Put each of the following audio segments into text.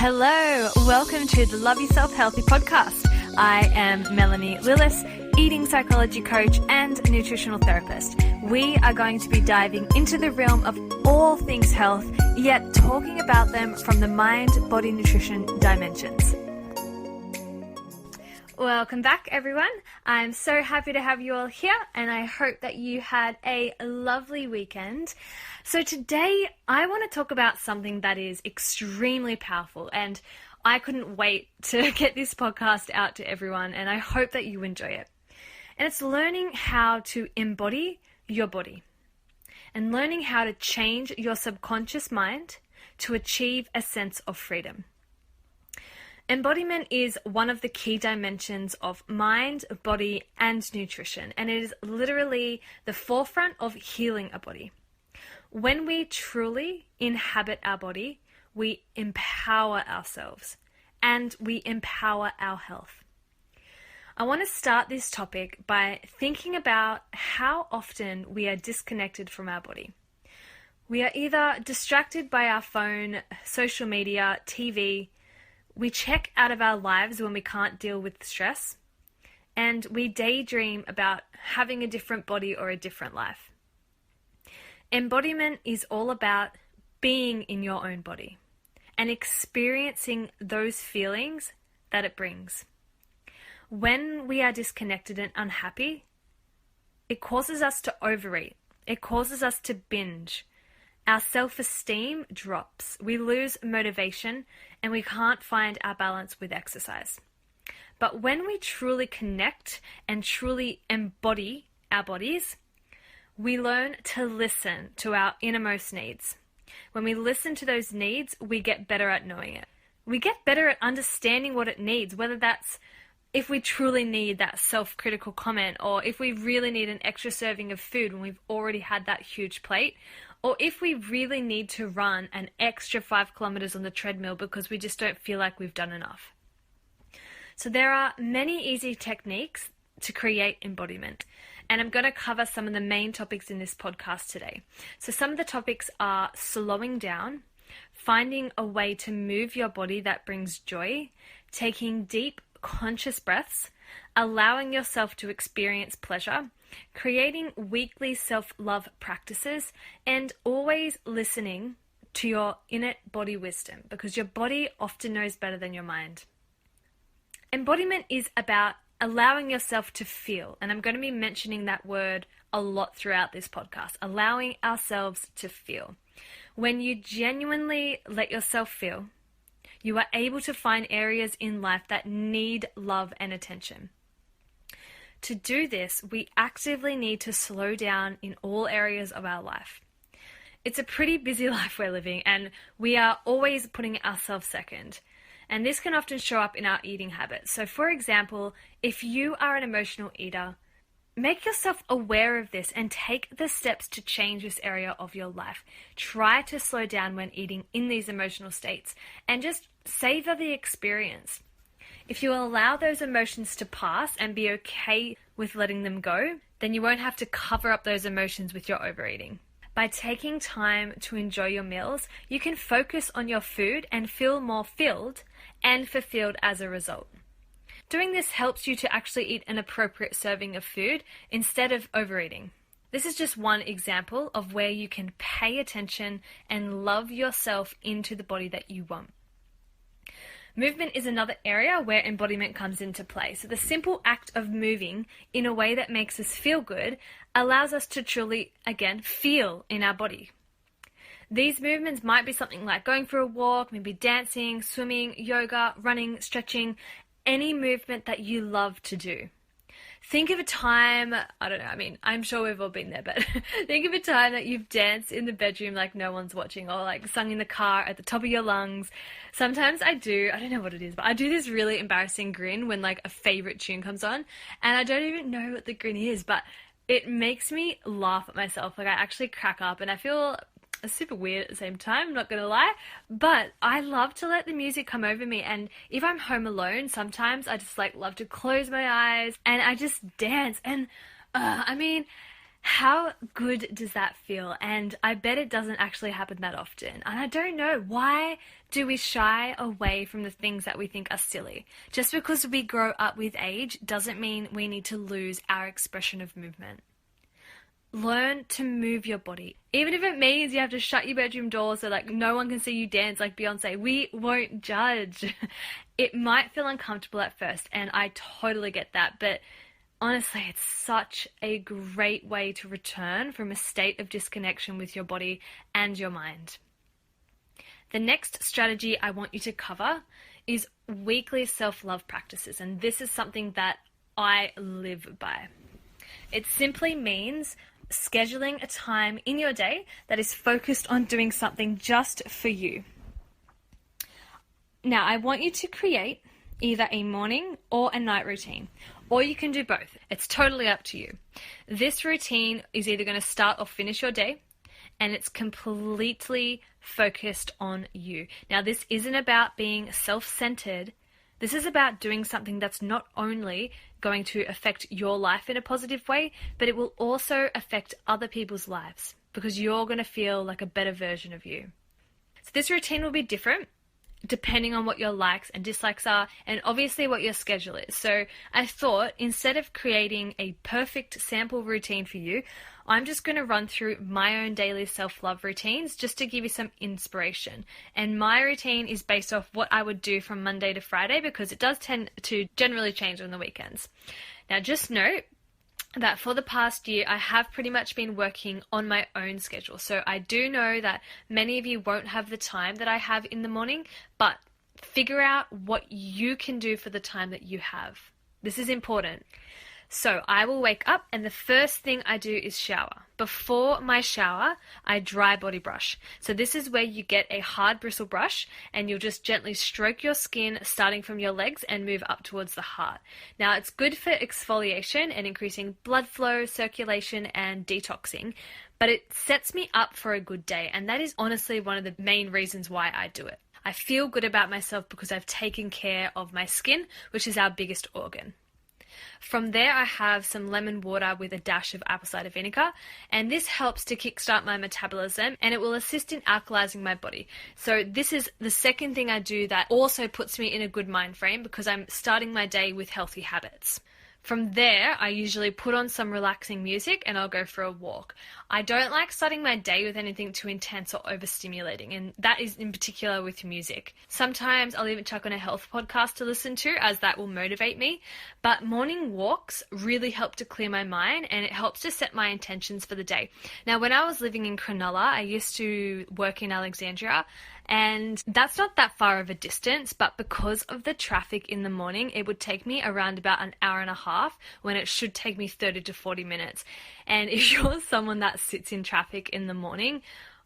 Hello, welcome to the Love Yourself Healthy podcast. I am Melanie Lillis, eating psychology coach and nutritional therapist. We are going to be diving into the realm of all things health, yet talking about them from the mind, body, nutrition dimensions. Welcome back, everyone. I'm so happy to have you all here, and I hope that you had a lovely weekend. So today, I want to talk about something that is extremely powerful, and I couldn't wait to get this podcast out to everyone, and I hope that you enjoy it. And it's learning how to embody your body, and learning how to change your subconscious mind to achieve a sense of freedom. Embodiment is one of the key dimensions of mind, body, and nutrition, and it is literally the forefront of healing a body. When we truly inhabit our body, we empower ourselves and we empower our health. I want to start this topic by thinking about how often we are disconnected from our body. We are either distracted by our phone, social media, TV. We check out of our lives when we can't deal with stress, and we daydream about having a different body or a different life. Embodiment is all about being in your own body and experiencing those feelings that it brings. When we are disconnected and unhappy, it causes us to overeat. It causes us to binge. Our self-esteem drops. We lose motivation and we can't find our balance with exercise. But when we truly connect and truly embody our bodies, we learn to listen to our innermost needs. When we listen to those needs, we get better at knowing it. We get better at understanding what it needs, whether that's if we truly need that self-critical comment, or if we really need an extra serving of food when we've already had that huge plate, or if we really need to run an extra 5 kilometers on the treadmill because we just don't feel like we've done enough. So there are many easy techniques to create embodiment, and I'm going to cover some of the main topics in this podcast today. So some of the topics are slowing down, finding a way to move your body that brings joy, taking deep conscious breaths, allowing yourself to experience pleasure, creating weekly self-love practices, and always listening to your innate body wisdom, because your body often knows better than your mind. Embodiment is about allowing yourself to feel, and I'm going to be mentioning that word a lot throughout this podcast, allowing ourselves to feel. When you genuinely let yourself feel, you are able to find areas in life that need love and attention. To do this, we actively need to slow down in all areas of our life. It's a pretty busy life we're living, and we are always putting ourselves second. And this can often show up in our eating habits. So for example, if you are an emotional eater, make yourself aware of this and take the steps to change this area of your life. Try to slow down when eating in these emotional states and just savor the experience. If you allow those emotions to pass and be okay with letting them go, then you won't have to cover up those emotions with your overeating. By taking time to enjoy your meals, you can focus on your food and feel more filled and fulfilled as a result. Doing this helps you to actually eat an appropriate serving of food instead of overeating. This is just one example of where you can pay attention and love yourself into the body that you want. Movement is another area where embodiment comes into play. So the simple act of moving in a way that makes us feel good allows us to truly, again, feel in our body. These movements might be something like going for a walk, maybe dancing, swimming, yoga, running, stretching, any movement that you love to do. Think of a time, I'm sure we've all been there, but think of a time that you've danced in the bedroom like no one's watching, or like sung in the car at the top of your lungs. Sometimes I don't know what it is, but I do this really embarrassing grin when like a favorite tune comes on, and I don't even know what the grin is, but it makes me laugh at myself. Like I actually crack up and I feel super weird at the same time, I'm not gonna lie, but I love to let the music come over me. And if I'm home alone, sometimes I just like love to close my eyes and I just dance. And How good does that feel? And I bet it doesn't actually happen that often. And I don't know, why do we shy away from the things that we think are silly? Just because we grow up with age doesn't mean we need to lose our expression of movement. Learn to move your body. Even if it means you have to shut your bedroom door so like no one can see you dance like Beyonce, we won't judge. It might feel uncomfortable at first, and I totally get that, but honestly, it's such a great way to return from a state of disconnection with your body and your mind. The next strategy I want you to cover is weekly self-love practices, and this is something that I live by. It simply means scheduling a time in your day that is focused on doing something just for you. Now, I want you to create either a morning or a night routine, or you can do both. It's totally up to you. This routine is either going to start or finish your day, and it's completely focused on you. Now, this isn't about being self-centered. This is about doing something that's not only going to affect your life in a positive way, but it will also affect other people's lives because you're going to feel like a better version of you. So this routine will be different depending on what your likes and dislikes are, and obviously what your schedule is. So I thought, instead of creating a perfect sample routine for you, I'm just going to run through my own daily self-love routines just to give you some inspiration. And my routine is based off what I would do from Monday to Friday because it does tend to generally change on the weekends. Now, just note that for the past year, I have pretty much been working on my own schedule. So I do know that many of you won't have the time that I have in the morning, but figure out what you can do for the time that you have. This is important. So I will wake up and the first thing I do is shower. Before my shower, I dry body brush. So this is where you get a hard bristle brush and you'll just gently stroke your skin starting from your legs and move up towards the heart. Now, it's good for exfoliation and increasing blood flow, circulation, and detoxing, but it sets me up for a good day, and that is honestly one of the main reasons why I do it. I feel good about myself because I've taken care of my skin, which is our biggest organ. From there, I have some lemon water with a dash of apple cider vinegar, and this helps to kickstart my metabolism and it will assist in alkalizing my body. So this is the second thing I do that also puts me in a good mind frame because I'm starting my day with healthy habits. From there, I usually put on some relaxing music and I'll go for a walk. I don't like starting my day with anything too intense or overstimulating, and that is in particular with music. Sometimes I'll even chuck on a health podcast to listen to, as that will motivate me. But morning walks really help to clear my mind and it helps to set my intentions for the day. Now, when I was living in Cronulla, I used to work in Alexandria, and that's not that far of a distance, but because of the traffic in the morning, it would take me around about an hour and a half when it should take me 30 to 40 minutes. And if you're someone that sits in traffic in the morning,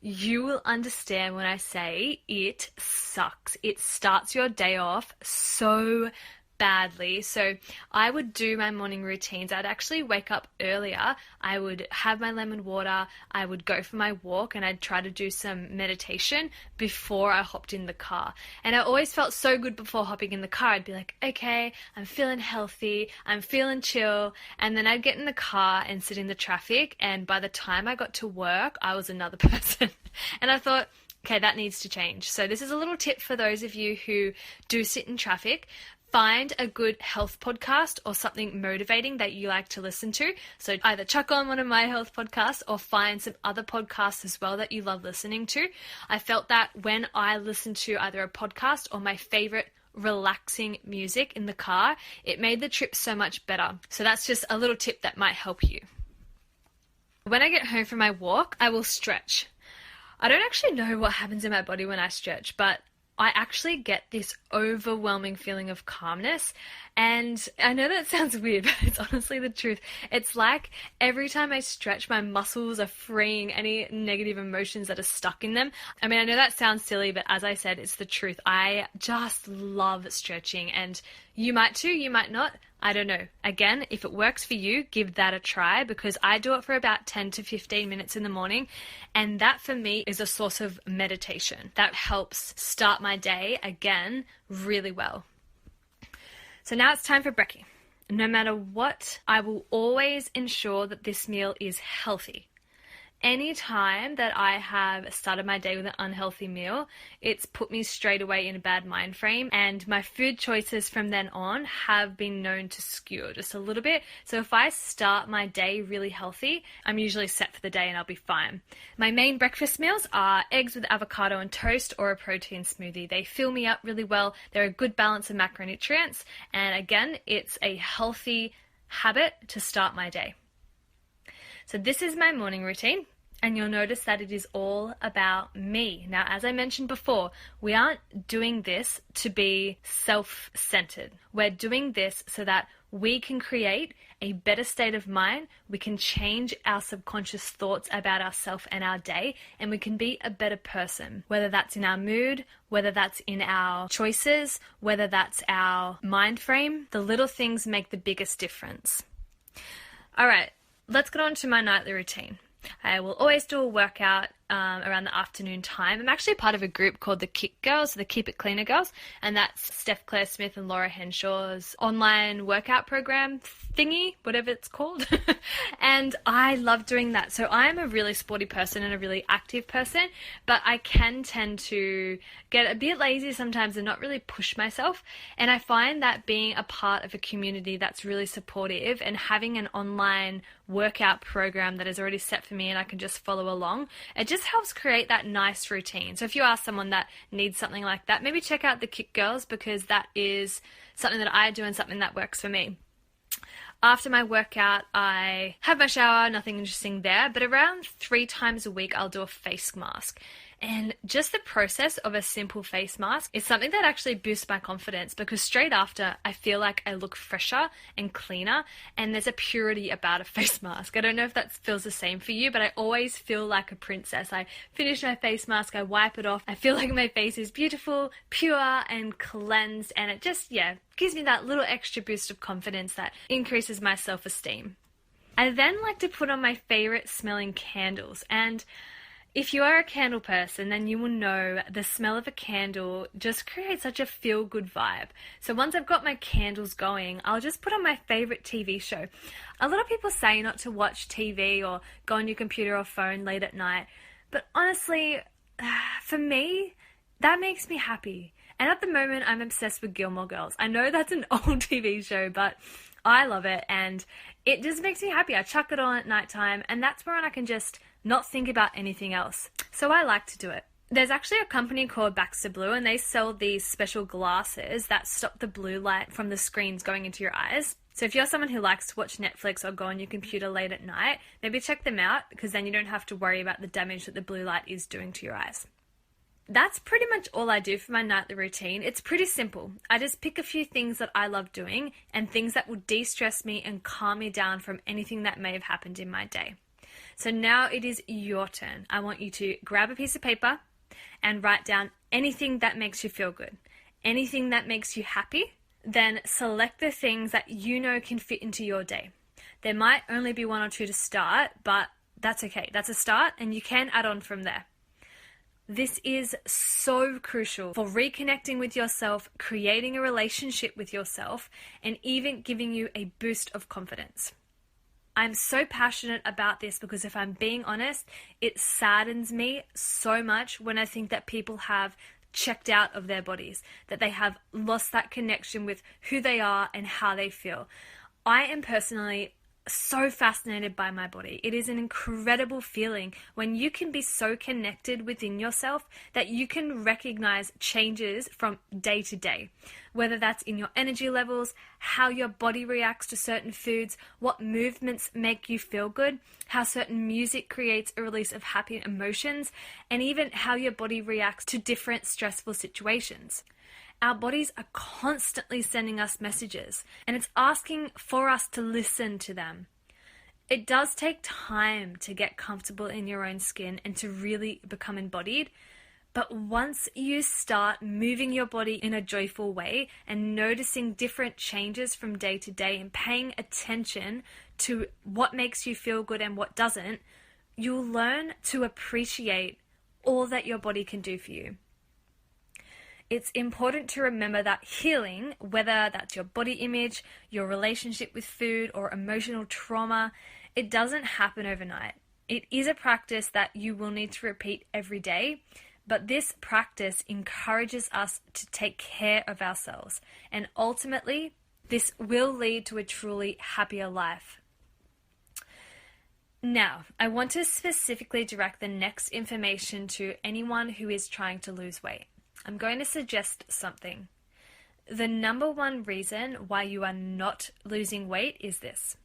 you will understand when I say it sucks. It starts your day off so badly. So I would do my morning routines. I'd actually wake up earlier. I would have my lemon water. I would go for my walk and I'd try to do some meditation before I hopped in the car. And I always felt so good before hopping in the car. I'd be like, okay, I'm feeling healthy. I'm feeling chill. And then I'd get in the car and sit in the traffic. And by the time I got to work, I was another person. And I thought, okay, that needs to change. So this is a little tip for those of you who do sit in traffic. Find a good health podcast or something motivating that you like to listen to. So either chuck on one of my health podcasts or find some other podcasts as well that you love listening to. I felt that when I listened to either a podcast or my favorite relaxing music in the car, it made the trip so much better. So that's just a little tip that might help you. When I get home from my walk, I will stretch. I don't actually know what happens in my body when I stretch, but I actually get this overwhelming feeling of calmness. And I know that sounds weird, but it's honestly the truth. It's like every time I stretch, my muscles are freeing any negative emotions that are stuck in them. I mean, I know that sounds silly, but as I said, it's the truth. I just love stretching, and you might too, you might not. I don't know. Again, if it works for you, give that a try, because I do it for about 10 to 15 minutes in the morning. And that for me is a source of meditation that helps start my day again really well. So now it's time for brekkie. no matter what, I will always ensure that this meal is healthy. Anytime that I have started my day with an unhealthy meal, it's put me straight away in a bad mind frame, and my food choices from then on have been known to skew just a little bit. So if I start my day really healthy, I'm usually set for the day and I'll be fine. My main breakfast meals are eggs with avocado and toast or a protein smoothie. They fill me up really well. They're a good balance of macronutrients, and again, it's a healthy habit to start my day. So this is my morning routine, and you'll notice that it is all about me. Now, as I mentioned before, we aren't doing this to be self-centered. We're doing this so that we can create a better state of mind, we can change our subconscious thoughts about ourselves and our day, and we can be a better person, whether that's in our mood, whether that's in our choices, whether that's our mind frame. The little things make the biggest difference. All right. Let's get on to my nightly routine. I will always do a workout around the afternoon time. I'm actually part of a group called the Kick Girls, the Keep It Cleaner Girls, and that's Steph Claire Smith and Laura Henshaw's online workout program thingy, whatever it's called. And I love doing that. So I'm a really sporty person and a really active person, but I can tend to get a bit lazy sometimes and not really push myself. And I find that being a part of a community that's really supportive and having an online workout program that is already set for me and I can just follow along, it just helps create that nice routine. So if you are someone that needs something like that, maybe check out the Kick Girls, because that is something that I do and something that works for me. After my workout, I have my shower, nothing interesting there, but around 3 times a week, I'll do a face mask. And just the process of a simple face mask is something that actually boosts my confidence, because straight after, I feel like I look fresher and cleaner, and there's a purity about a face mask. I don't know if that feels the same for you, but I always feel like a princess. I finish my face mask, I wipe it off, I feel like my face is beautiful, pure, and cleansed, and it just, gives me that little extra boost of confidence that increases my self-esteem. I then like to put on my favorite smelling candles, and if you are a candle person, then you will know the smell of a candle just creates such a feel-good vibe. So once I've got my candles going, I'll just put on my favorite TV show. A lot of people say not to watch TV or go on your computer or phone late at night, but honestly, for me, that makes me happy. And at the moment, I'm obsessed with Gilmore Girls. I know that's an old TV show, but I love it, and it just makes me happy. I chuck it on at nighttime, and that's when I can just not think about anything else. So I like to do it. There's actually a company called Baxter Blue, and they sell these special glasses that stop the blue light from the screens going into your eyes. So if you're someone who likes to watch Netflix or go on your computer late at night, maybe check them out, because then you don't have to worry about the damage that the blue light is doing to your eyes. That's pretty much all I do for my nightly routine. It's pretty simple. I just pick a few things that I love doing and things that will de-stress me and calm me down from anything that may have happened in my day. So now it is your turn. I want you to grab a piece of paper and write down anything that makes you feel good, anything that makes you happy. Then select the things that you know can fit into your day. There might only be 1 or 2 to start, but that's okay. That's a start, and you can add on from there. This is so crucial for reconnecting with yourself, creating a relationship with yourself, and even giving you a boost of confidence. I'm so passionate about this because, if I'm being honest, it saddens me so much when I think that people have checked out of their bodies, that they have lost that connection with who they are and how they feel. I am personally so fascinated by my body. It is an incredible feeling when you can be so connected within yourself that you can recognize changes from day to day, whether that's in your energy levels, how your body reacts to certain foods, what movements make you feel good, how certain music creates a release of happy emotions, and even how your body reacts to different stressful situations. Our bodies are constantly sending us messages, and it's asking for us to listen to them. It does take time to get comfortable in your own skin and to really become embodied, but once you start moving your body in a joyful way and noticing different changes from day to day and paying attention to what makes you feel good and what doesn't, you'll learn to appreciate all that your body can do for you. it's important to remember that healing, whether that's your body image, your relationship with food, or emotional trauma, it doesn't happen overnight. It is a practice that you will need to repeat every day, but this practice encourages us to take care of ourselves, and ultimately, this will lead to a truly happier life. Now, I want to specifically direct the next information to anyone who is trying to lose weight. I'm going to suggest something. The number one reason why you are not losing weight is this.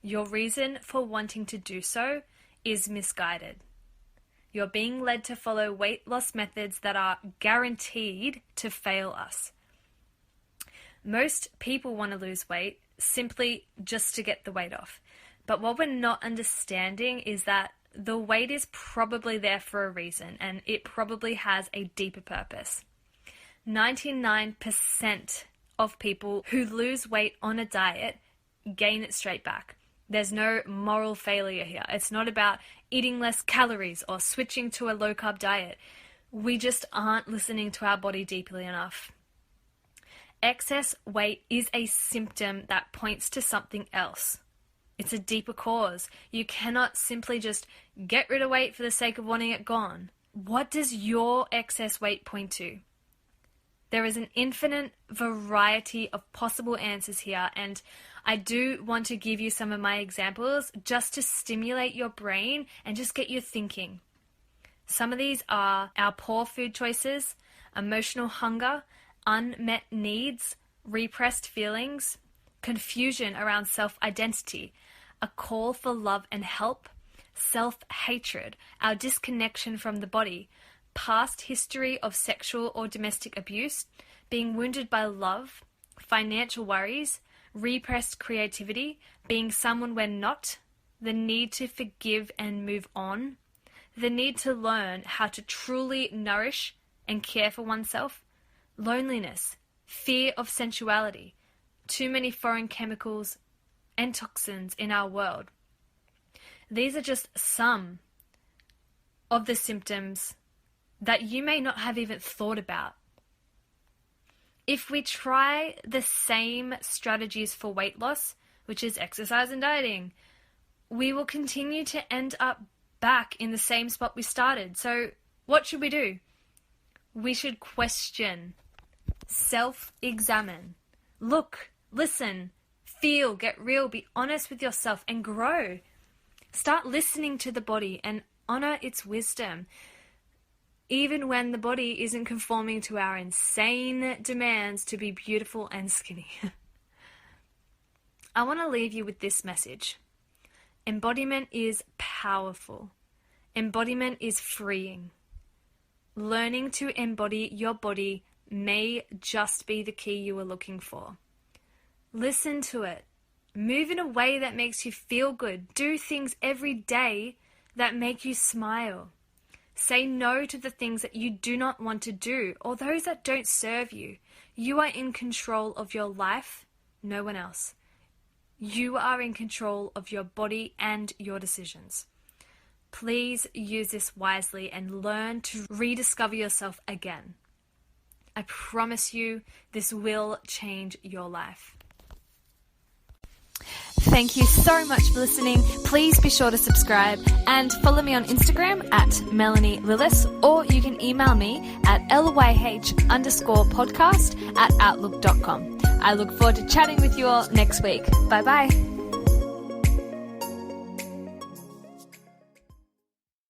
Your reason for wanting to do so is misguided. You're being led to follow weight loss methods that are guaranteed to fail us. Most people want to lose weight simply just to get the weight off. But what we're not understanding is that the weight is probably there for a reason, and it probably has a deeper purpose. 99% of people who lose weight on a diet gain it straight back. There's no moral failure here. It's not about eating less calories or switching to a low-carb diet. We just aren't listening to our body deeply enough. Excess weight is a symptom that points to something else. It's a deeper cause. You cannot simply just get rid of weight for the sake of wanting it gone. What does your excess weight point to? There is an infinite variety of possible answers here, and I do want to give you some of my examples just to stimulate your brain and just get you thinking. Some of these are our poor food choices, emotional hunger, unmet needs, repressed feelings, confusion around self-identity, a call for love and help, self-hatred, our disconnection from the body, past history of sexual or domestic abuse, being wounded by love, financial worries, repressed creativity, being someone we're not, the need to forgive and move on, the need to learn how to truly nourish and care for oneself, loneliness, fear of sensuality, too many foreign chemicals and toxins in our world. These are just some of the symptoms that you may not have even thought about. If we try the same strategies for weight loss, which is exercise and dieting, we will continue to end up back in the same spot we started. So what should we do? We should question, self-examine, look, listen, feel, get real, be honest with yourself, and grow. Start listening to the body and honor its wisdom, even when the body isn't conforming to our insane demands to be beautiful and skinny. I want to leave you with this message. Embodiment is powerful. Embodiment is freeing. Learning to embody your body may just be the key you are looking for. Listen to it. Move in a way that makes you feel good. Do things every day that make you smile. Say no to the things that you do not want to do or those that don't serve you. You are in control of your life, no one else. You are in control of your body and your decisions. Please use this wisely and learn to rediscover yourself again. I promise you, this will change your life. Thank you so much for listening. Please be sure to subscribe and follow me on Instagram at Melanie Lillis, or you can email me at lyh_podcast@outlook.com. I look forward to chatting with you all next week. Bye bye.